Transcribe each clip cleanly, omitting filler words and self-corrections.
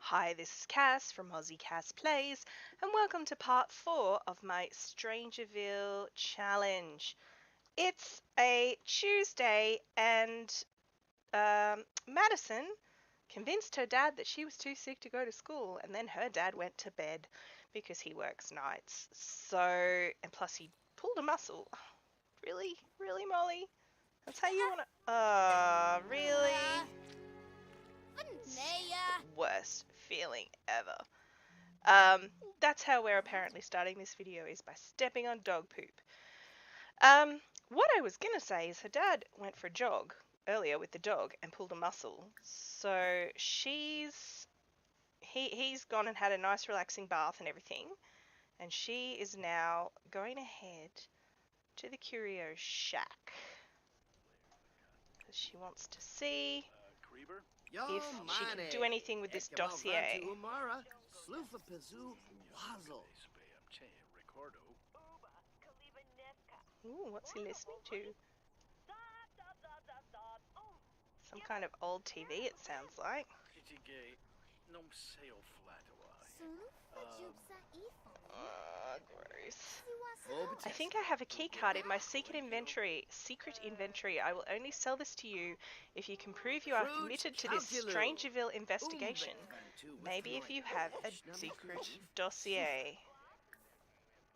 Hi, this is Cass from Aussie Cass Plays, and welcome to part 4 of my Strangerville challenge. It's a Tuesday, and Maddison convinced her dad that she was too sick to go to school, and then her dad went to bed because he works nights. And plus he pulled a muscle. Really? Really, Molly? That's how you wanna... really? Worst feeling ever. That's how we're apparently starting this video, is by stepping on dog poop. What I was gonna say is her dad went for a jog earlier with the dog and pulled a muscle. So he's gone and had a nice relaxing bath and everything, and she is now going ahead to the curio shack because she wants to see if she can do anything with this dossier. Ooh, what's he listening to? Some kind of old TV, it sounds like. Gross. I think I have a key card in my secret inventory. I will only sell this to you if you can prove you are committed to this Strangerville investigation. Maybe if you have a secret dossier.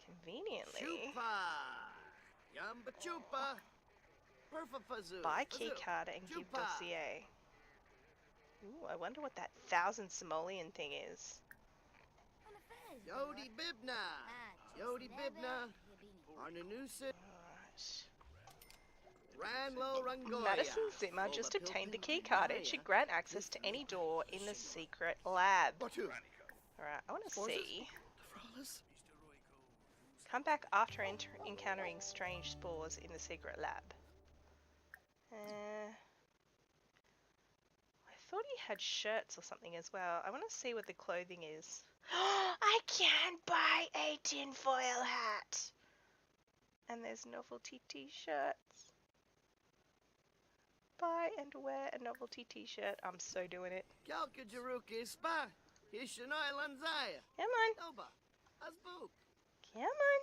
Conveniently. Buy key card and give dossier. Ooh, I wonder what that 1,000 simoleon thing is. Yodi Bibna. Maddison Zimmer just obtained the key card. It should grant access to any door in the secret lab. Alright, I want to see. Come back after encountering strange spores in the secret lab. I thought he had shirts or something as well. I want to see what the clothing is. I can buy a tinfoil hat! And there's novelty t-shirts. Buy and wear a novelty t-shirt. I'm so doing it. Come on. Come on.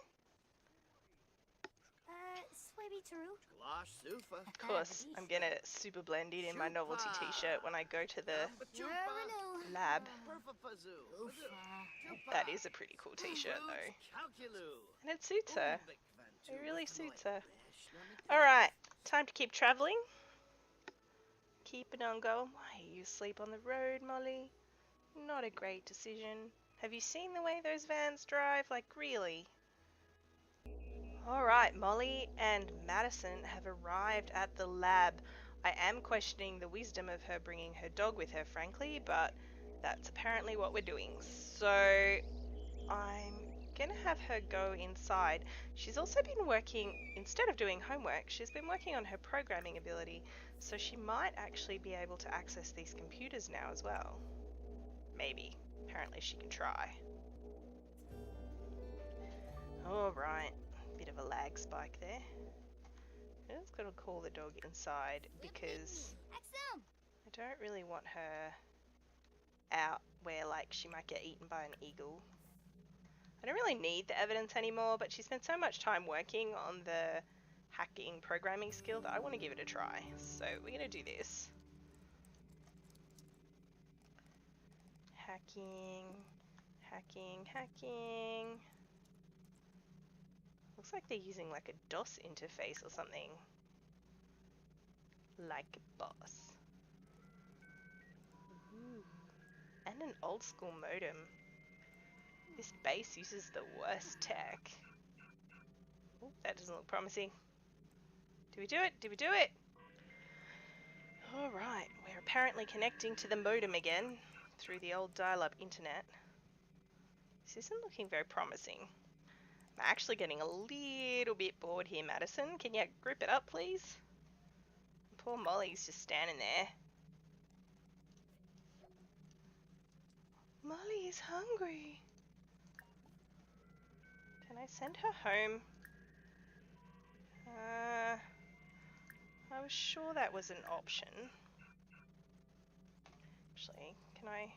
Of course, I'm gonna super blend it in my novelty t-shirt when I go to the lab. That is a pretty cool t-shirt though. And it suits her. It really suits her. Alright, time to keep traveling. Keep it on going. Why you sleep on the road, Molly? Not a great decision. Have you seen the way those vans drive? Like, really? Alright, Molly and Maddison have arrived at the lab. I am questioning the wisdom of her bringing her dog with her, frankly, but that's apparently what we're doing. So, I'm gonna have her go inside. She's also been working, instead of doing homework, she's been working on her programming ability, so she might actually be able to access these computers now as well. Maybe. Apparently she can try. Alright. Bit of a lag spike there. I'm just gonna call the dog inside because I don't really want her out where like she might get eaten by an eagle. I don't really need the evidence anymore, but she spent so much time working on the hacking programming skill that I want to give it a try. So we're gonna do this. Hacking. Looks like they're using like a DOS interface or something. Like a boss. Ooh. And an old school modem. This base uses the worst tech. Ooh, that doesn't look promising. Do we do it? Did we do it? Alright, we're apparently connecting to the modem again through the old dial-up internet. This isn't looking very promising. I'm actually getting a little bit bored here, Maddison. Can you grip it up, please? Poor Molly's just standing there. Molly is hungry. Can I send her home? I was sure that was an option. Actually, can I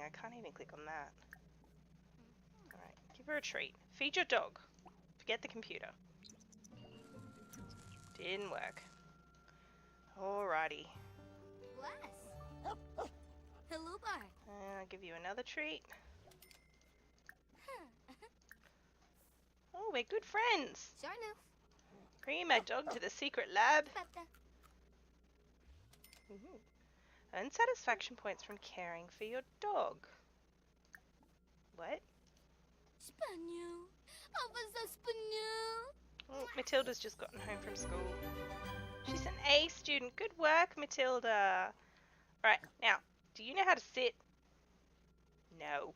I can't even click on that. Alright, give her a treat. Feed your dog. Forget the computer. Didn't work. Alrighty. Hello, Bar. I'll give you another treat. Oh, we're good friends. Sure enough. Bringing my dog to the secret lab. Earn satisfaction points from caring for your dog. What? Spaniel. Apa Spaniel? Oh, Matilda's just gotten home from school. She's an A student. Good work, Matilda. Right, now, do you know how to sit? No.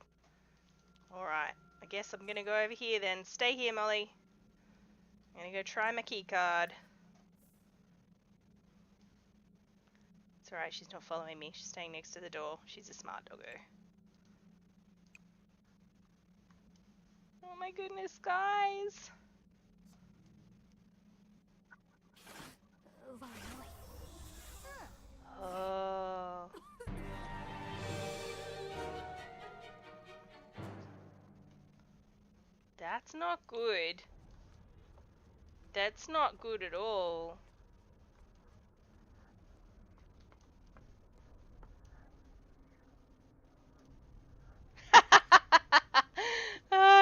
Alright, I guess I'm gonna go over here then. Stay here, Molly. I'm gonna go try my key card. It's alright, she's not following me. She's staying next to the door. She's a smart doggo. Oh my goodness, guys. Oh. That's not good. That's not good at all.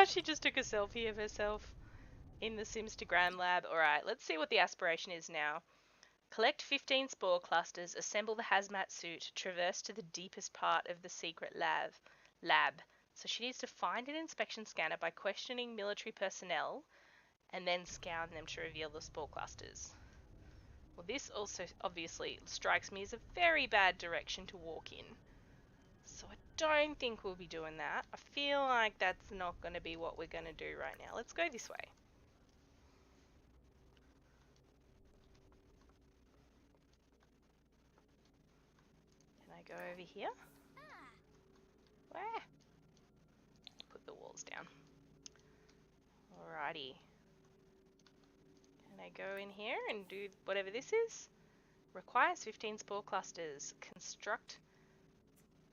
She just took a selfie of herself in the Simstagram lab. Alright, let's see what the aspiration is now. Collect 15 spore clusters, assemble the hazmat suit, traverse to the deepest part of the secret lab. So she needs to find an inspection scanner by questioning military personnel and then scan them to reveal the spore clusters. Well, this also obviously strikes me as a very bad direction to walk in. So I don't think we'll be doing that. I feel like that's not going to be what we're going to do right now. Let's go this way. Can I go over here? Where? Put the walls down. Alrighty. Can I go in here and do whatever this is? Requires 15 spore clusters. Construct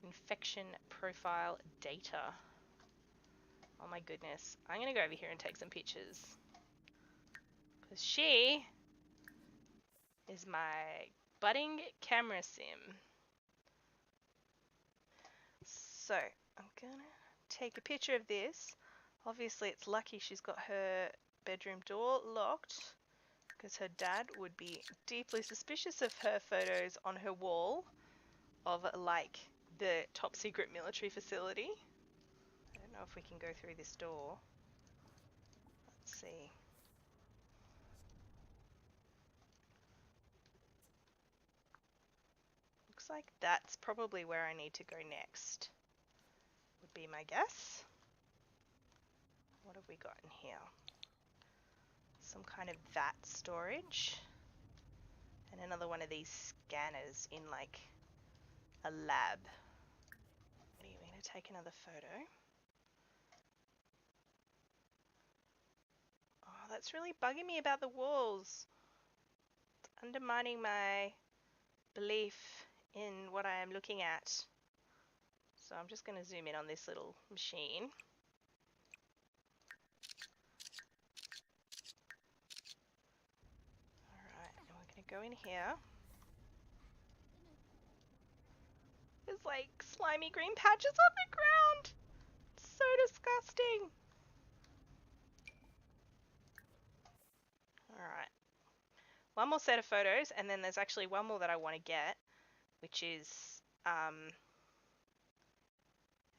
infection profile data. Oh my goodness. I'm going to go over here and take some pictures. Because she is my budding camera sim. So, I'm going to take a picture of this. Obviously, it's lucky she's got her bedroom door locked, because her dad would be deeply suspicious of her photos on her wall of, like, the top secret military facility. I don't know if we can go through this door. Let's see. Looks like that's probably where I need to go next, would be my guess. What have we got in here? Some kind of vat storage. And another one of these scanners in like a lab. What are you going to take another photo? Oh, that's really bugging me about the walls. It's undermining my belief in what I am looking at. So I'm just going to zoom in on this little machine. Alright, and we're going to go in here. There's like slimy green patches on the ground. It's so disgusting. Alright. One more set of photos, and then there's actually one more that I want to get, which is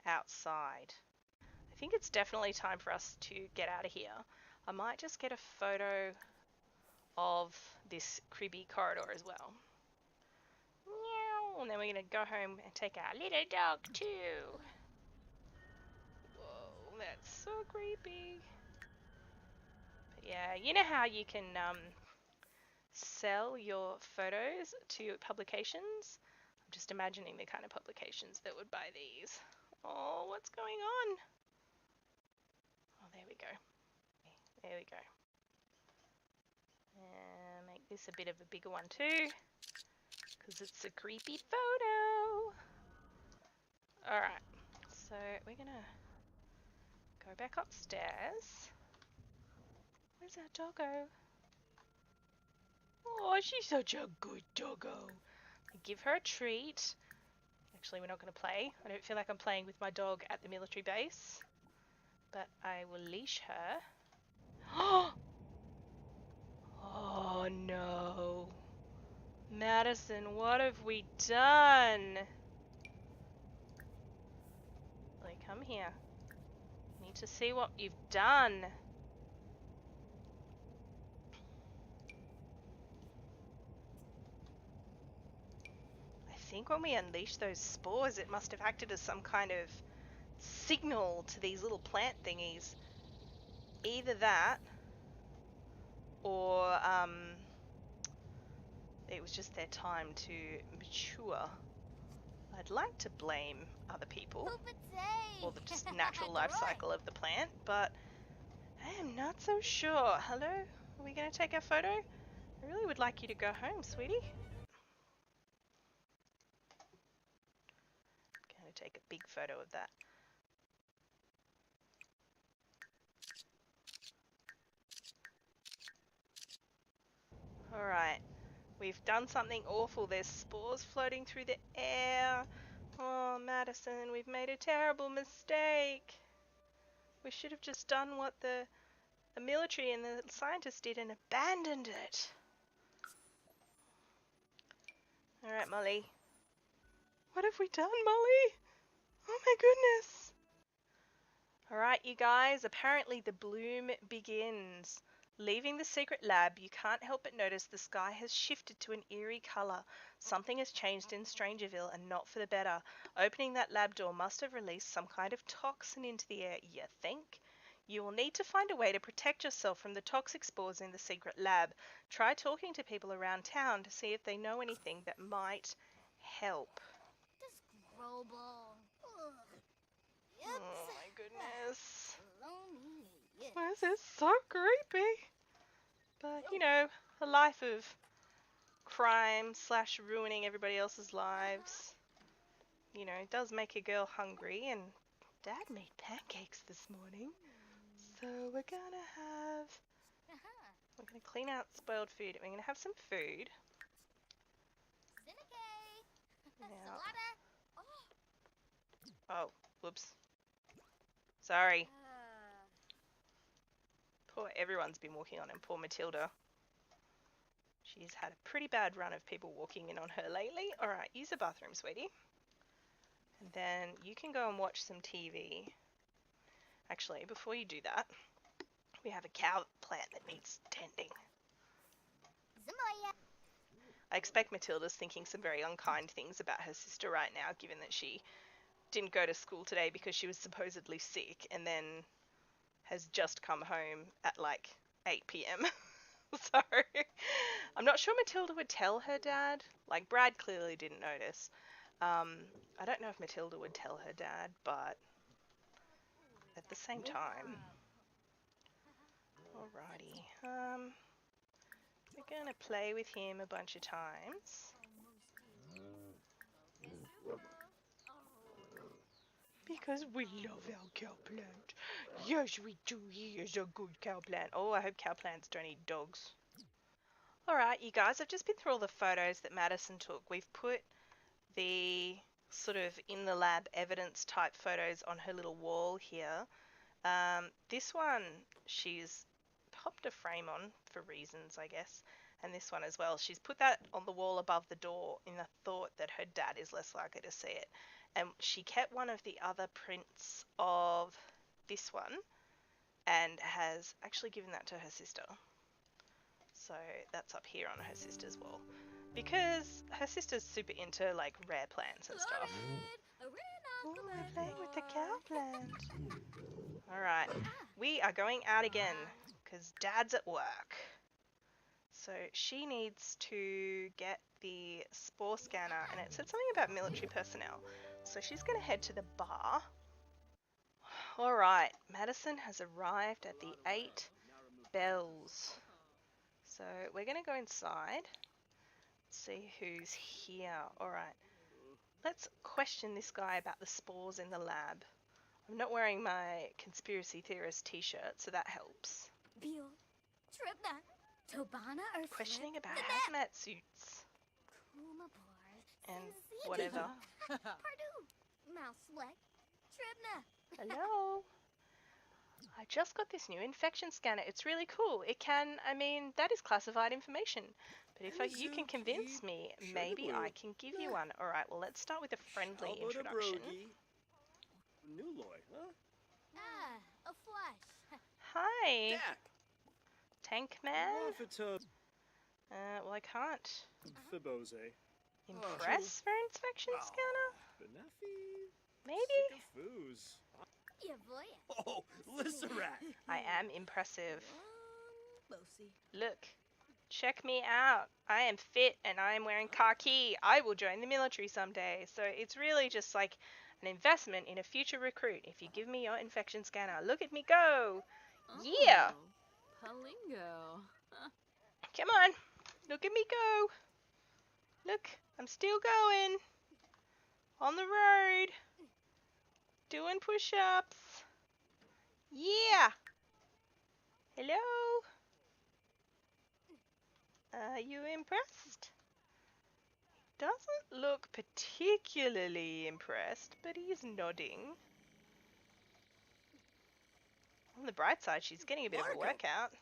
outside. I think it's definitely time for us to get out of here. I might just get a photo of this creepy corridor as well. Meow. And then we're going to go home and take our little dog too. Whoa, that's so creepy. But yeah, you know how you can sell your photos to publications? I'm just imagining the kind of publications that would buy these. Oh, what's going on? Oh, there we go. There we go. And make this a bit of a bigger one too, because it's a creepy photo. Alright, So we're gonna go back upstairs. Where's our doggo? Oh, she's such a good doggo. Give her a treat. Actually, we're not going to play. I don't feel like I'm playing with my dog at the military base. But I will leash her. Oh no. Maddison, what have we done? Like, come here. Need to see what you've done. I think when we unleashed those spores, it must have acted as some kind of signal to these little plant thingies. Either that, or it was just their time to mature. I'd like to blame other people, or the just natural life cycle of the plant, but I am not so sure. Hello? Are we going to take our photo? I really would like you to go home, sweetie. Going to take a big photo of that. Alright, we've done something awful. There's spores floating through the air. Oh, Maddison, we've made a terrible mistake. We should have just done what the military and the scientists did and abandoned it. Alright, Molly. What have we done, Molly? Oh my goodness. Alright, you guys, apparently the bloom begins. Leaving the secret lab, you can't help but notice the sky has shifted to an eerie colour. Something has changed in Strangerville, and not for the better. Opening that lab door must have released some kind of toxin into the air, you think? You will need to find a way to protect yourself from the toxic spores in the secret lab. Try talking to people around town to see if they know anything that might help. Oh my goodness. This is so creepy. But, you know, a life of crime / ruining everybody else's lives, you know, does make a girl hungry, and Dad made pancakes this morning. So we're gonna clean out spoiled food, and we're gonna have some food. Now, oh, whoops. Sorry. Poor everyone's been walking on him. Poor Mathilda. She's had a pretty bad run of people walking in on her lately. Alright, use the bathroom, sweetie. And then you can go and watch some TV. Actually, before you do that, we have a cow plant that needs tending. I expect Mathilda's thinking some very unkind things about her sister right now, given that she didn't go to school today because she was supposedly sick, and then has just come home at like 8 p.m. So, I'm not sure Mathilda would tell her dad. Like, Brad clearly didn't notice. I don't know if Mathilda would tell her dad, but at the same time. Alrighty. We're gonna play with him a bunch of times. Because we love our cow plant. Yes, we do. He is a good cow plant. Oh, I hope cow plants don't eat dogs. Alright, you guys, I've just been through all the photos that Maddison took. We've put the sort of in the lab evidence type photos on her little wall here. This one, she's popped a frame on for reasons, I guess. And this one as well. She's put that on the wall above the door in the thought that her dad is less likely to see it. And she kept one of the other prints of this one and has actually given that to her sister. So that's up here on her sister's wall. Because her sister's super into like rare plants and stuff. Oh, I'm playing with the cow plant. Alright, we are going out again because Dad's at work. So she needs to get the spore scanner, and it said something about military personnel. So she's going to head to the bar. Alright, Maddison has arrived at the 8 Bells. So we're going to go inside, see who's here. Alright, let's question this guy about the spores in the lab. I'm not wearing my conspiracy theorist t-shirt, so that helps. Bill, Tripna, Tobana or Questioning Flip, about the hazmat suits Kumapor, and Sinziki, whatever. Pardue, Mouse Fleck, Tripna. Hello? I just got this new infection scanner. It's really cool. It can, I mean, that is classified information. But if you can convince me, maybe I can give you one. Alright, well, let's start with a friendly introduction. Nuloy, huh? Ah, a flash. Hi, Dak. Tank Man. Wafata. Well, I can't Fibose. impress for inspection scanner. Benefi. Maybe? Foos. Yeah, boy. Oh, Lissarat. I am impressive. Bossy. Look, check me out. I am fit and I am wearing khaki. I will join the military someday. So it's really just like an investment in a future recruit. If you give me your infection scanner, look at me go. Yeah. Palingo. Come on. Look at me go. Look, I'm still going. On the road. Doing push-ups. Yeah. Hello. Are you impressed? Doesn't look particularly impressed, but he's nodding. On the bright side, she's getting a bit of a workout.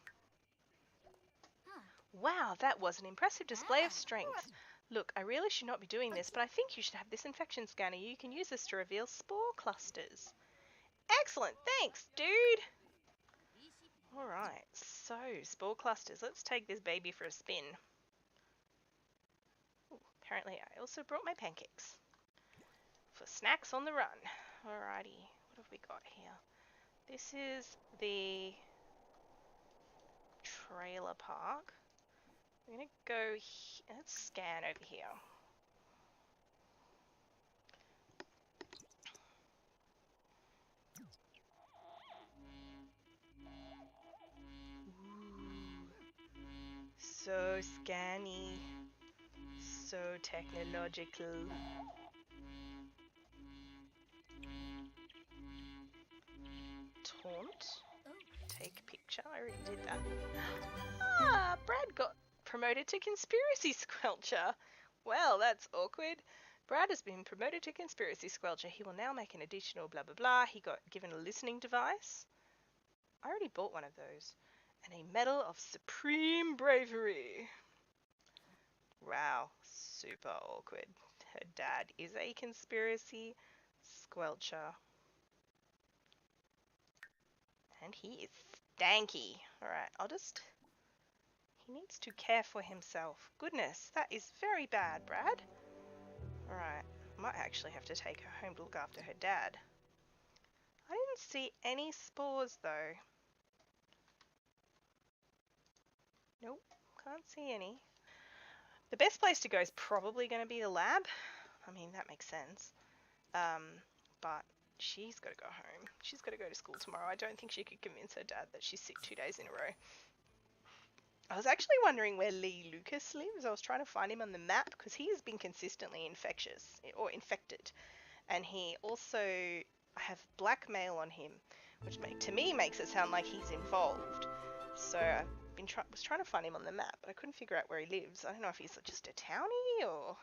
Wow, that was an impressive display of strength. Look, I really should not be doing this, but I think you should have this infection scanner. You can use this to reveal spore clusters. Excellent, thanks, dude! Alright, so, spore clusters. Let's take this baby for a spin. Ooh, apparently I also brought my pancakes. For snacks on the run. Alrighty, what have we got here? This is the trailer park. We're gonna go, let's scan over here. Ooh. So scanny, so technological. Taunt. Take picture. I already did that. Ah, Brad got promoted to conspiracy squelcher. Well, that's awkward. Brad has been promoted to conspiracy squelcher. He will now make an additional blah blah blah. He got given a listening device. I already bought one of those. And a medal of supreme bravery. Wow, super awkward. Her dad is a conspiracy squelcher. And he is stanky. Alright, he needs to care for himself. Goodness, that is very bad, Brad. Alright, might actually have to take her home to look after her dad. I didn't see any spores though. Nope, can't see any. The best place to go is probably going to be the lab. I mean, that makes sense. But she's got to go home. She's got to go to school tomorrow. I don't think she could convince her dad that she's sick 2 days in a row. I was actually wondering where Lee Lucas lives. I was trying to find him on the map because he has been consistently infected. And he also, I have blackmail on him, which to me makes it sound like he's involved. So I was trying to find him on the map, but I couldn't figure out where he lives. I don't know if he's just a townie or...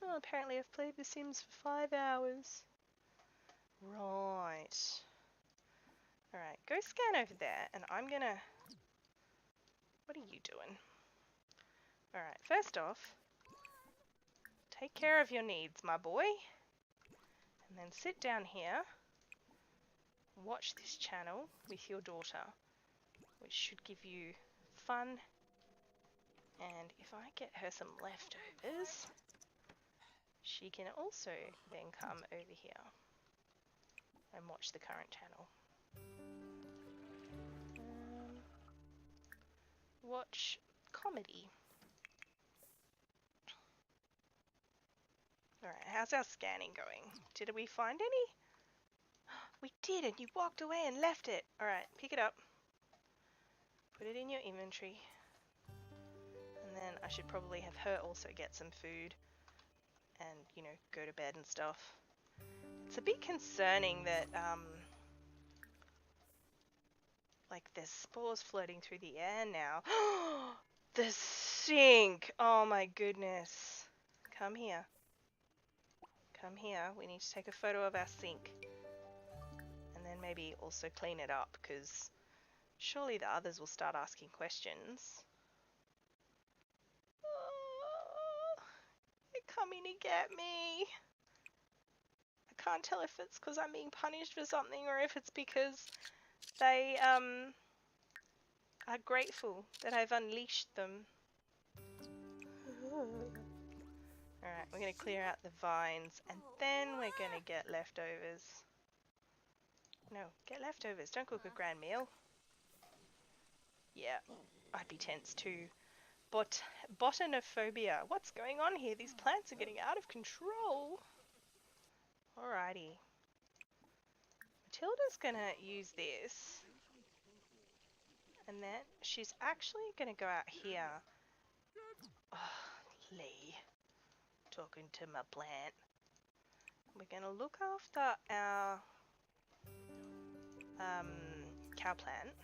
Oh, apparently I've played The Sims for 5 hours. Right. Alright, go scan over there, and I'm gonna... What are you doing? Alright, first off, take care of your needs, my boy. And then sit down here, watch this channel with your daughter, which should give you fun. And if I get her some leftovers, she can also then come over here and watch the current channel. Watch comedy. Alright, how's our scanning going? Did we find any? We did, and you walked away and left it. Alright, pick it up. Put it in your inventory. And then I should probably have her also get some food. And, you know, go to bed and stuff. It's a bit concerning that, like, there's spores floating through the air now. The sink! Oh my goodness. Come here. Come here. We need to take a photo of our sink. And then maybe also clean it up, because surely the others will start asking questions. Oh, they're coming to get me. I can't tell if it's because I'm being punished for something or if it's because they are grateful that I've unleashed them. Alright, we're going to clear out the vines and then we're going to get leftovers. No, get leftovers. Don't cook a grand meal. Yeah, I'd be tense too. But botanophobia. What's going on here? These plants are getting out of control. Alrighty. Matilda's gonna use this. And then she's actually gonna go out here. Oh, Lee. Talking to my plant. We're gonna look after our cow plant.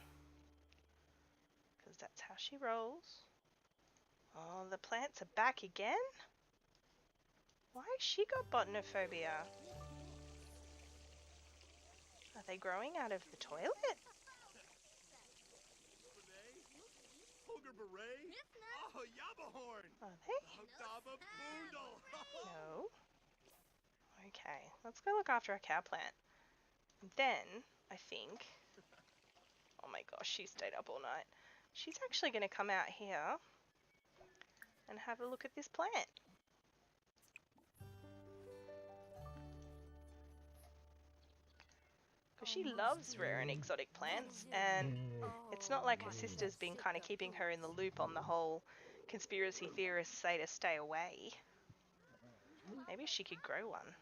Because that's how she rolls. Oh, the plants are back again? Why has she got botanophobia? Are they growing out of the toilet? Oh, Yabahorn! Are they? No. Okay, let's go look after our cow plant. And then, I think... Oh my gosh, she stayed up all night. She's actually going to come out here and have a look at this plant. Because she loves rare and exotic plants, and it's not like her sister's been kind of keeping her in the loop on the whole conspiracy theorists say to stay away. Maybe she could grow one.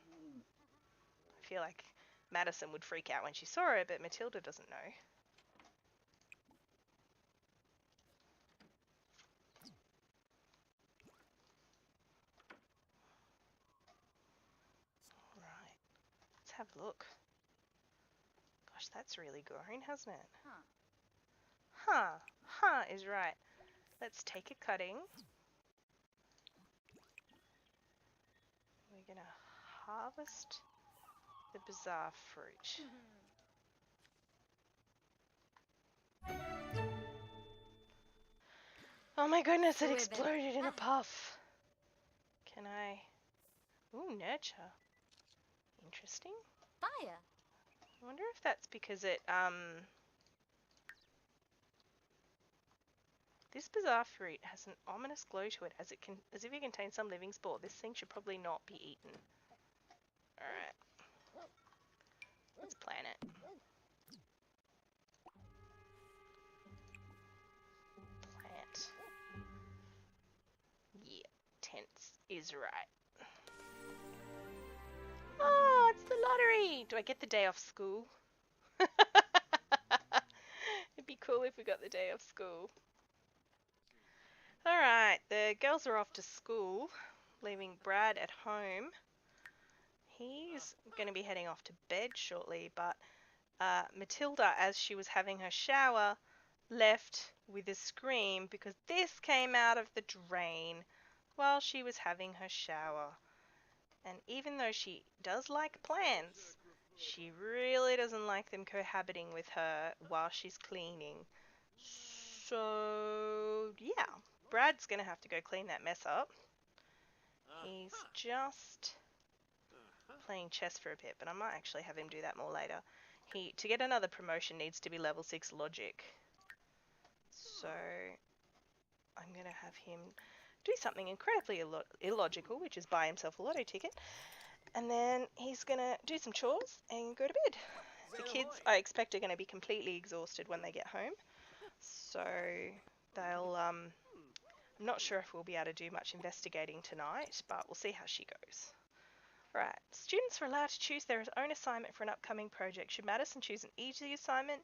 I feel like Maddison would freak out when she saw it, but Mathilda doesn't know. Right, let's have a look. Gosh, that's really grown, hasn't it? Huh is right. Let's take a cutting. We're gonna harvest the bizarre fruit. Oh my goodness, it exploded in a puff. Can I... Ooh, nurture. Interesting. Fire. I wonder if that's because it, This bizarre fruit has an ominous glow to it as if it contains some living spore. This thing should probably not be eaten. Alright. Let's plant it. Plant. Yeah, tense is right. Oh, it's the lottery! Do I get the day off school? It'd be cool if we got the day off school. Alright, the girls are off to school, leaving Brad at home. He's going to be heading off to bed shortly, but Mathilda, as she was having her shower, left with a scream because this came out of the drain while she was having her shower. And even though she does like plants, she really doesn't like them cohabiting with her while she's cleaning. So, yeah, Brad's going to have to go clean that mess up. He's just playing chess for a bit, but I might actually have him do that more later. To get another promotion, needs to be level 6 logic. So, I'm going to have him do something incredibly illogical, which is buy himself a lotto ticket. And then he's going to do some chores and go to bed. The kids, I expect, are going to be completely exhausted when they get home. So, they'll, I'm not sure if we'll be able to do much investigating tonight, but we'll see how she goes. Right, students are allowed to choose their own assignment for an upcoming project. Should Maddison choose an easy assignment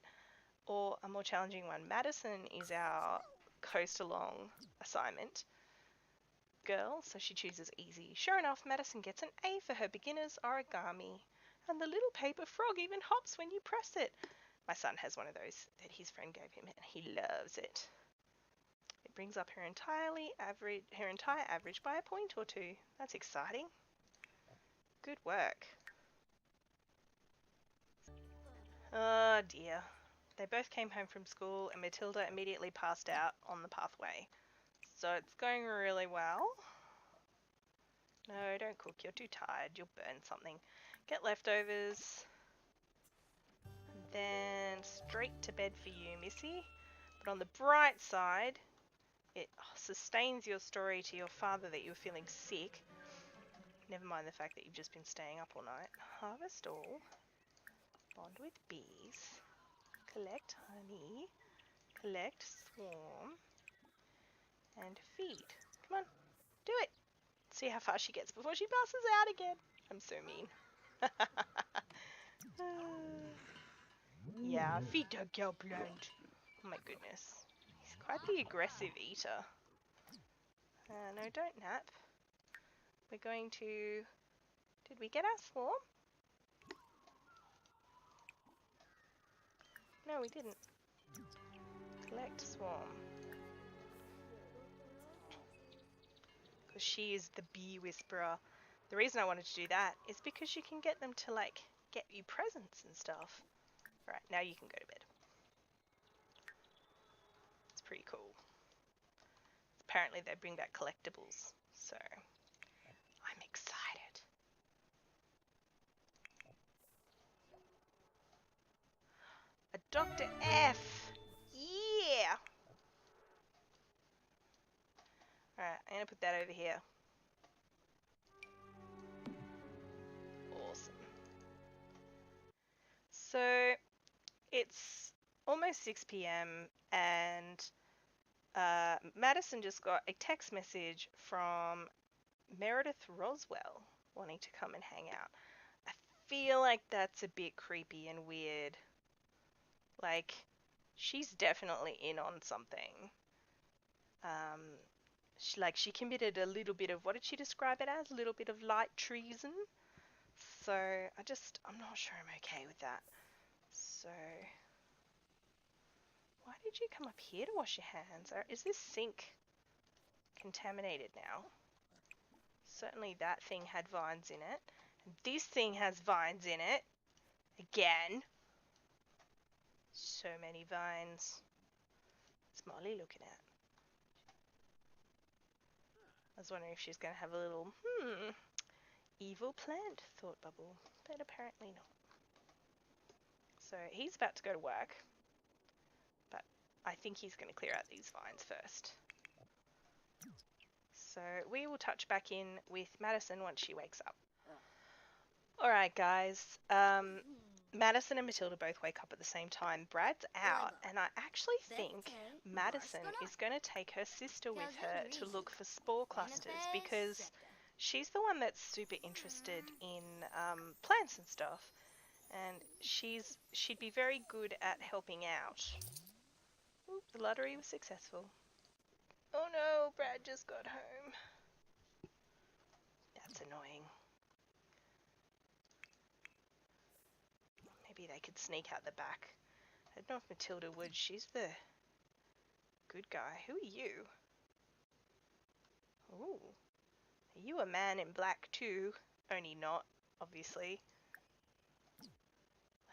or a more challenging one? Maddison is our coast along assignment girl, so she chooses easy. Sure enough, Maddison gets an A for her beginner's origami And the little paper frog even hops when you press it. My son has one of those that his friend gave him, and he loves it. It brings up her entire average by a point or two. That's exciting. Good work. Oh dear. They both came home from school and Mathilda immediately passed out on the pathway. So it's going really well. No, don't cook. You're too tired. You'll burn something. Get leftovers. And then straight to bed for you, Missy. But on the bright side, it sustains your story to your father that you were feeling sick. Never mind the fact that you've just been staying up all night. Harvest all. Bond with bees. Collect honey. Collect swarm. And feed. Come on, do it. See how far she gets before she passes out again. I'm so mean. Yeah, feed the girl blind. Oh my goodness. He's quite the aggressive eater. No, don't nap. We're going to... Did we get our swarm? No, we didn't. Collect swarm. Because she is the bee whisperer. The reason I wanted to do that is because you can get them to, like, get you presents and stuff. Right, now you can go to bed. It's pretty cool. Apparently they bring back collectibles, so I'm excited. A Dr. F! Yeah! Alright, I'm gonna put that over here. Awesome. So, it's almost 6 p.m. and Maddison just got a text message from Meredith Roswell wanting to come and hang out. I feel like that's a bit creepy and weird. Like, she's definitely in on something. She committed a little bit of, what did she describe it as? A little bit of light treason. So, I'm not sure I'm okay with that. So, why did you come up here to wash your hands? Is this sink contaminated now? Certainly that thing had vines in it. And this thing has vines in it. Again. So many vines. What's Molly looking at? I was wondering if she's going to have a little, evil plant thought bubble. But apparently not. So he's about to go to work. But I think he's going to clear out these vines first. So we will touch back in with Maddison once she wakes up. Alright guys, Maddison and Mathilda both wake up at the same time. Brad's out, and I actually think Maddison is going to take her sister with her to look for spore clusters because she's the one that's super interested in plants and stuff, and she'd be very good at helping out. Ooh, the lottery was successful. Oh no, Brad just got home. That's annoying. Maybe they could sneak out the back. I don't know if Mathilda would. She's the good guy. Who are you? Ooh. Are you a man in black too? Only not, obviously.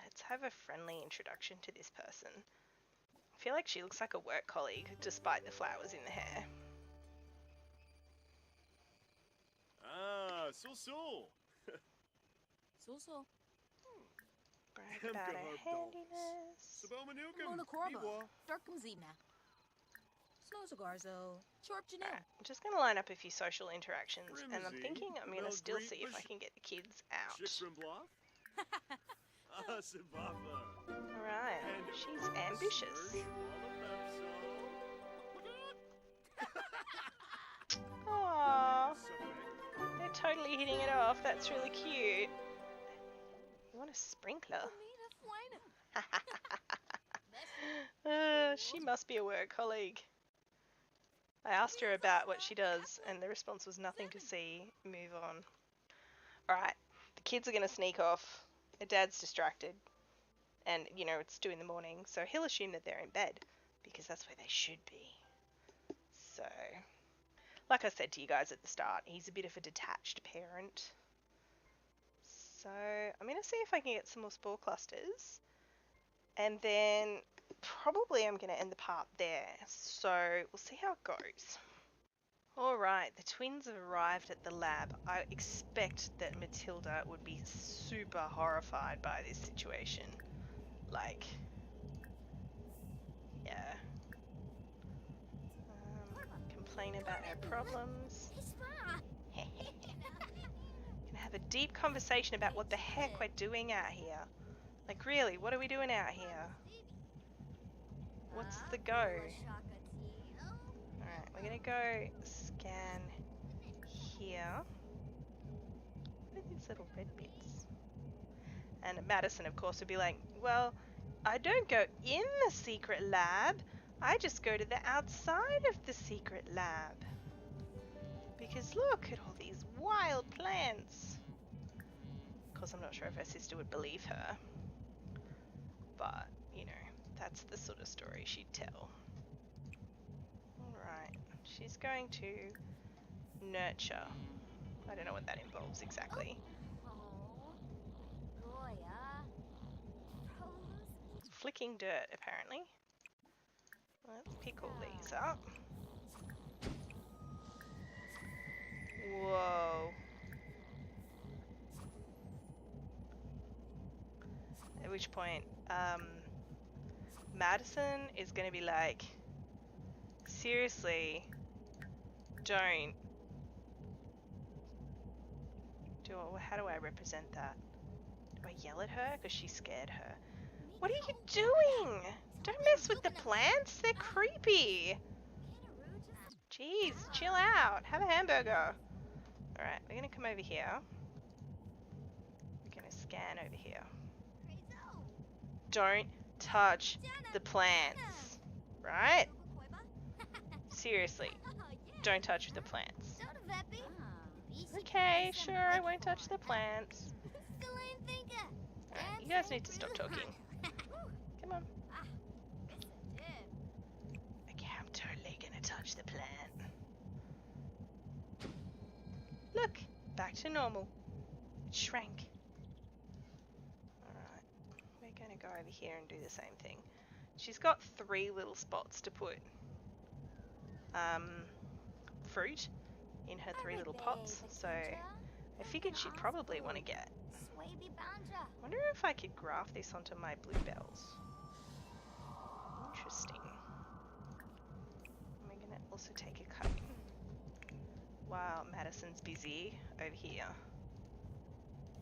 Let's have a friendly introduction to this person. I feel like she looks like a work colleague, despite the flowers in the hair. Ah, so. So. Brag about her handiness. Alright, I'm just going to line up a few social interactions, and I'm thinking I'm going to still see if I can get the kids out. Alright, she's ambitious. Aww, they're totally hitting it off. That's really cute. You want a sprinkler? She must be a work colleague. I asked her about what she does, and the response was nothing to see. Move on. Alright, the kids are going to sneak off. her dad's distracted, and, you know, it's 2 in the morning, so he'll assume that they're in bed, because that's where they should be. So, like I said to you guys at the start, he's a bit of a detached parent. So, I'm going to see if I can get some more spore clusters. And then, probably I'm going to end the part there. So, we'll see how it goes. Alright, the twins have arrived at the lab. I expect that Mathilda would be super horrified by this situation. Like, yeah. Complain about her problems. Gonna have a deep conversation about what the heck we're doing out here. Like, really, what are we doing out here? What's the go? Alright, we're gonna go scan here. What are these little red bits? And Maddison, of course, would be like, well, I don't go in the secret lab. I just go to the outside of the secret lab. Because look at all these wild plants. Of course, I'm not sure if her sister would believe her. But, you know, that's the sort of story she'd tell. Alright, she's going to nurture. I don't know what that involves exactly. Flicking dirt, apparently. Let's pick all these up. Whoa. At which point, Maddison is going to be like, seriously, don't. How do I represent that? Do I yell at her because she scared her? What are you doing? Don't mess with the plants, they're creepy. Jeez, chill out, have a hamburger. Alright, we're going to come over here. We're going to scan over here. Don't touch the plants, right? Seriously, don't touch the plants. Okay, sure, I won't touch the plants. Alright, you guys need to stop talking. Come on. Okay, I'm totally gonna touch the plant. Look, back to normal. It shrank. Alright, we're gonna go over here and do the same thing. She's got 3 little spots to put fruit in her 3 little pots, so I figured she'd probably want to get. Wonder if I could graft this onto my bluebells. Interesting. We're gonna also take a cut while Madison's busy over here.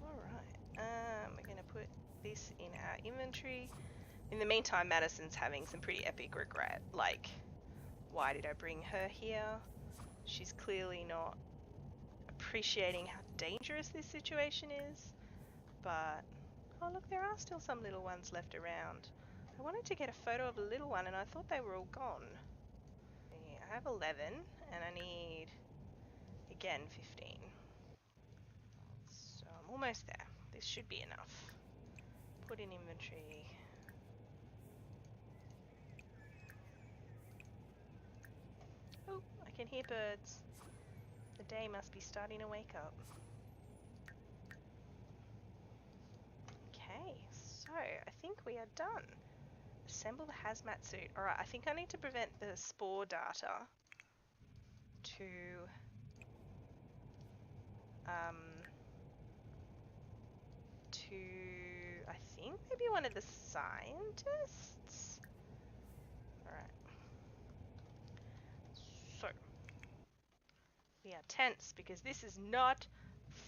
Alright, we're gonna put this in our inventory. In the meantime, Madison's having some pretty epic regret, like, why did I bring her here? She's clearly not appreciating how dangerous this situation is, but, oh look, there are still some little ones left around. I wanted to get a photo of a little one and I thought they were all gone. I have 11 and I need, again, 15. So I'm almost there. This should be enough. Put in inventory. Oh, I can hear birds. The day must be starting to wake up. Okay, so I think we are done. Assemble the hazmat suit. Alright, I think I need to prevent the spore data to I think maybe one of the scientists? Alright. So we are tense because this is not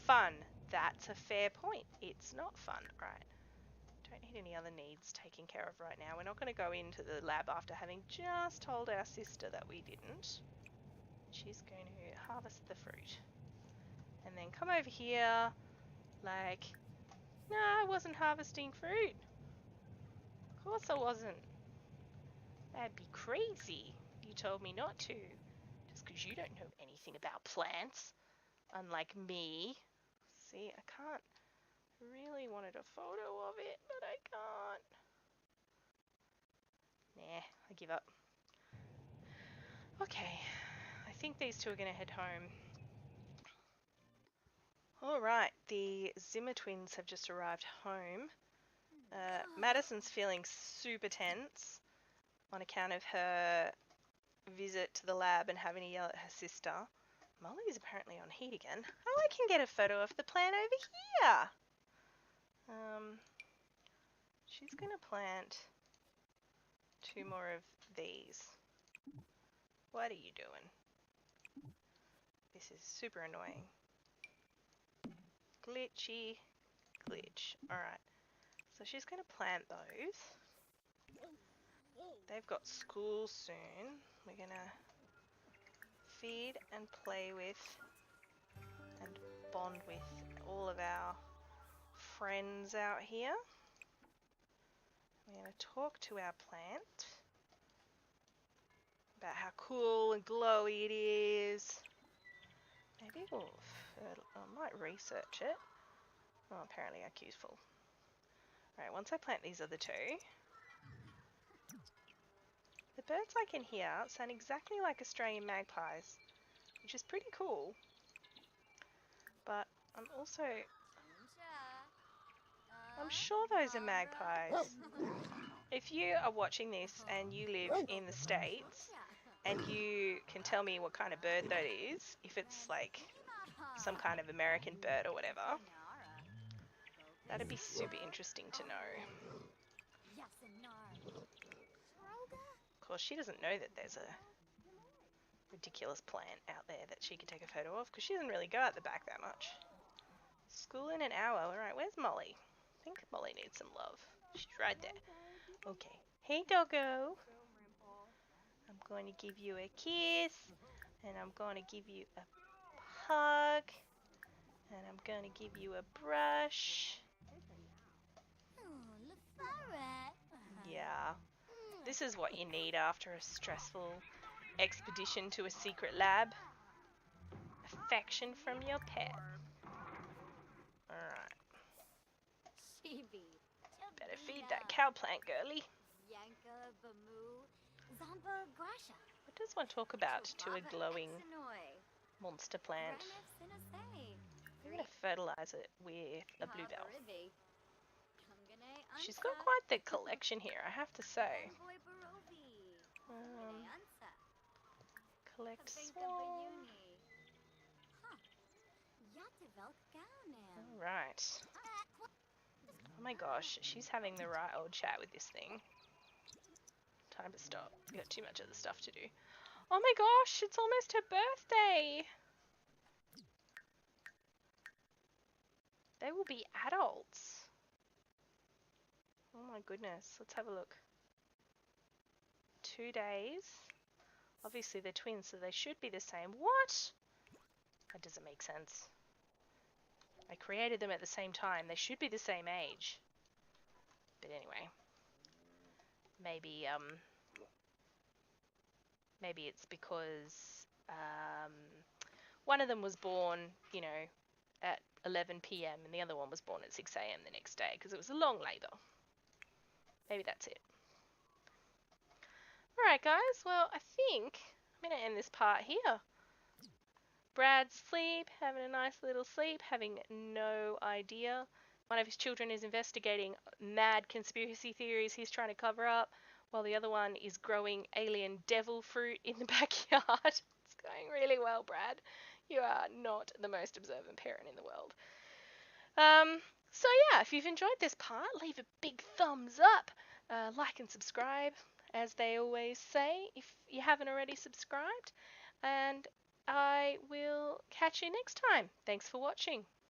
fun. That's a fair point. It's not fun. Right. Don't need any other needs taken care of right now. We're not going to go into the lab after having just told our sister that we didn't. She's going to harvest the fruit. And then come over here like, no, I wasn't harvesting fruit. Of course I wasn't. That'd be crazy. You told me not to. Just because you don't know anything about plants. Unlike me. See, I can't Really wanted a photo of it, but I can't. Nah, I give up. Okay, I think these two are going to head home. Alright, the Zimmer twins have just arrived home. Maddison's feeling super tense on account of her visit to the lab and having to yell at her sister. Molly's apparently on heat again. Oh, I can get a photo of the plant over here! She's going to plant 2 more of these. What are you doing? This is super annoying. Glitchy. Glitch. Alright. So she's going to plant those. They've got school soon. We're going to feed and play with and bond with all of our friends out here. We're going to talk to our plant about how cool and glowy it is. Maybe I might research it. Oh, apparently our queue's full. Alright, once I plant these other 2, the birds I can hear sound exactly like Australian magpies, which is pretty cool. But I'm sure those are magpies. If you are watching this and you live in the States and you can tell me what kind of bird that is, if it's like some kind of American bird or whatever, that'd be super interesting to know. Of course, she doesn't know that there's a ridiculous plant out there that she can take a photo of because she doesn't really go out the back that much. School in an hour. Alright, where's Molly? I think Molly needs some love. She's right there. Okay. Hey, doggo. I'm going to give you a kiss. And I'm going to give you a hug. And I'm going to give you a brush. Yeah. This is what you need after a stressful expedition to a secret lab. Affection from your pet. Alright. Better feed that cow plant, girly. What does one talk about to a glowing monster plant? I'm going to fertilize it with a bluebell. She's got quite the collection here, I have to say. Collect swarm. Alright. Oh my gosh, she's having the right old chat with this thing. Time to stop. We've got too much other stuff to do. Oh my gosh, it's almost her birthday! They will be adults. Oh my goodness, let's have a look. 2 days. Obviously they're twins, so they should be the same. What? That doesn't make sense. I created them at the same time. They should be the same age. But anyway. Maybe it's because one of them was born, you know, at 11 p.m. and the other one was born at 6 a.m. the next day because it was a long labour. Maybe that's it. Alright guys, well I think I'm going to end this part here. Brad's asleep, having a nice little sleep, having no idea. One of his children is investigating mad conspiracy theories he's trying to cover up, while the other one is growing alien devil fruit in the backyard. It's going really well, Brad. You are not the most observant parent in the world. So yeah, if you've enjoyed this part, leave a big thumbs up, like and subscribe, as they always say, if you haven't already subscribed, and I will catch you next time. Thanks for watching.